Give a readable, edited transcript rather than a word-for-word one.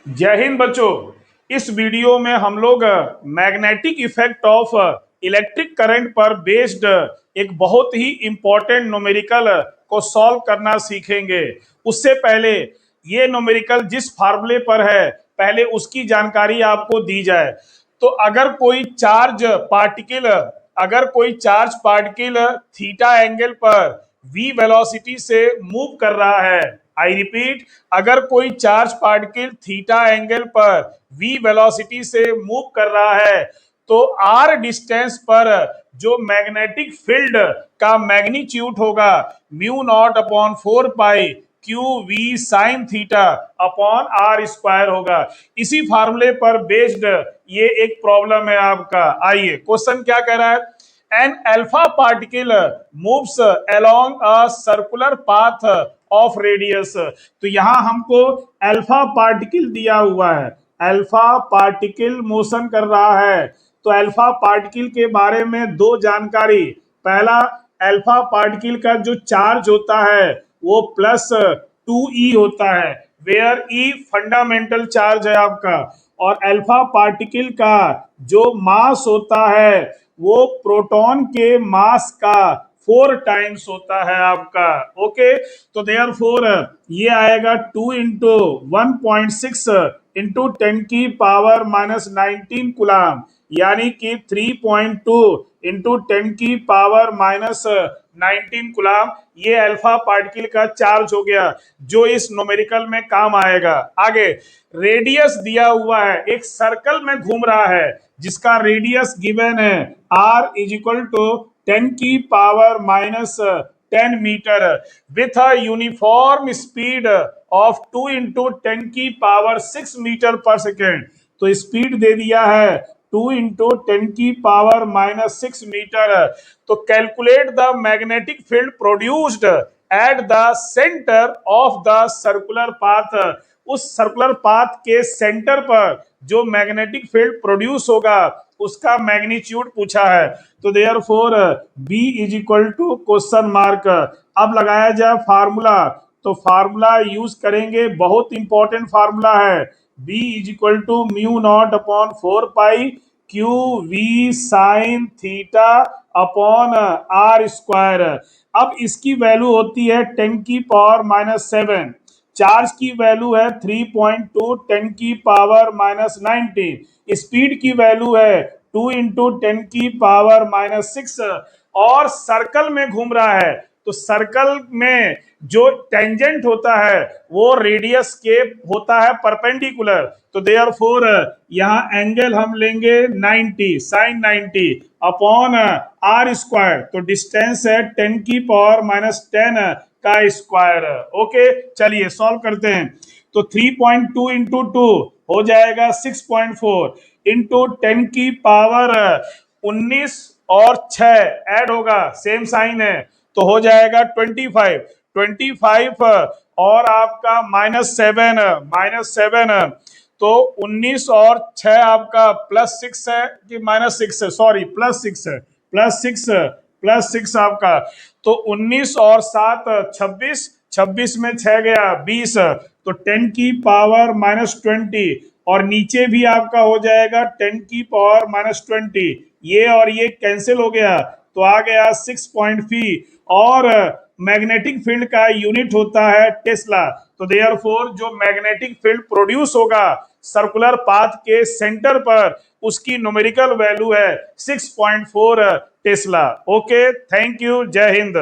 जय हिंद बच्चों। इस वीडियो में हम लोग magnetic effect of electric current पर बेस्ड एक बहुत ही इंपॉर्टेंट न्यूमेरिकल को सॉल्व करना सीखेंगे। उससे पहले ये न्यूमेरिकल जिस फार्मूले पर है पहले उसकी जानकारी आपको दी जाए। तो अगर कोई चार्ज पार्टिकल थीटा एंगल पर v वेलोसिटी से मूव कर रहा है, आई रिपीट, अगर कोई चार्ज पार्टिकल थीटा एंगल पर v वेलोसिटी से मूव कर रहा है तो r डिस्टेंस पर जो मैग्नेटिक फील्ड का मैग्नीट्यूड होगा mu naught upon 4 pi q v sine theta upon r square होगा। इसी फार्मूले पर बेस्ड ये एक प्रॉब्लम है आपका। आइए क्वेश्चन क्या कह रहा है। An alpha particle moves along a circular path of radius। तो यहां हमको अल्फा पार्टिकल दिया हुआ है, अल्फा पार्टिकल मोशन कर रहा है। तो अल्फा पार्टिकल के बारे में दो जानकारी। पहला, अल्फा पार्टिकल का जो चार्ज होता है वो +2e होता है, वेयर ई फंडामेंटल चार्ज है आपका। और अल्फा पार्टिकल का जो मास होता है वो प्रोटॉन के मास का 4 टाइम्स होता है आपका। ओके, तो देयरफॉर ये आएगा 2 इंटू 1.6 इंटू 10⁻⁻19 कूलम, यानी कि 3.2 इंटू 10⁻⁻19 कूलम। ये अल्फा पार्टिकल का चार्ज हो गया जो इस न्यूमेरिकल में काम आएगा। आगे रेडियस दिया हुआ है, एक सर्कल में घूम रहा है जिसका रेडियस गिवन है r is equal to 10⁻⁻10 metre with a uniform speed of 2 into 10⁻6 metre पर सेकेंड। तो स्पीड दे दिया है 2 इंटू 10⁻6 मीटर। तो calculate the magnetic field produced at the centre of the circular path. उस सर्कुलर पाथ के centre पर जो मैग्नेटिक फील्ड प्रोड्यूस होगा उसका मैग्नीट्यूड पूछा है। तो therefore B is equal to question mark. अब लगाया जाए फार्मूला, तो फार्मूला यूज करेंगे, बहुत इंपॉर्टेंट फार्मूला है। B is equal to mu naught upon 4 pi q v sine theta upon r square. अब इसकी वैल्यू होती है 10⁻⁻7, चार्ज की वैल्यू है 3.2 10⁻⁻19, स्पीड की वैल्यू है 2 इंटू 10⁻⁻6 और सर्कल में घूम रहा है। तो सर्कल में जो टेंजेंट होता है वो रेडियस के होता है परपेंडिकुलर। तो देयरफॉर यहां एंगल हम लेंगे 90 साइन 90 अपॉन आर स्क्वायर। तो डिस्टेंस है 10⁻⁻10 का स्क्वायर। ओके, चलिए सॉल्व करते हैं। तो 3.2 इंटू 2 हो जाएगा 6.4 इंटू 10⁻19 और 6 ऐड होगा, सेम साइन है, तो हो जाएगा 25 और आपका -7 तो 19 और 6 आपका +6 है कि -6 है, सॉरी +6 है, +6 आपका। तो 19 और 7 26, 26 में 6 गया 20, तो 10⁻⁻20 और नीचे भी आपका हो जाएगा 10⁻⁻20। ये और ये कैंसिल हो गया तो आ गया 6.5 और मैग्नेटिक फील्ड का यूनिट होता है टेस्ला। तो देयरफॉर जो मैग्नेटिक फील्ड प्रोड्यूस होगा सर्कुलर पाथ के सेंटर पर उसकी न्यूमेरिकल वैल्यू है 6.4 टेस्ला। ओके, थैंक यू, जय हिंद।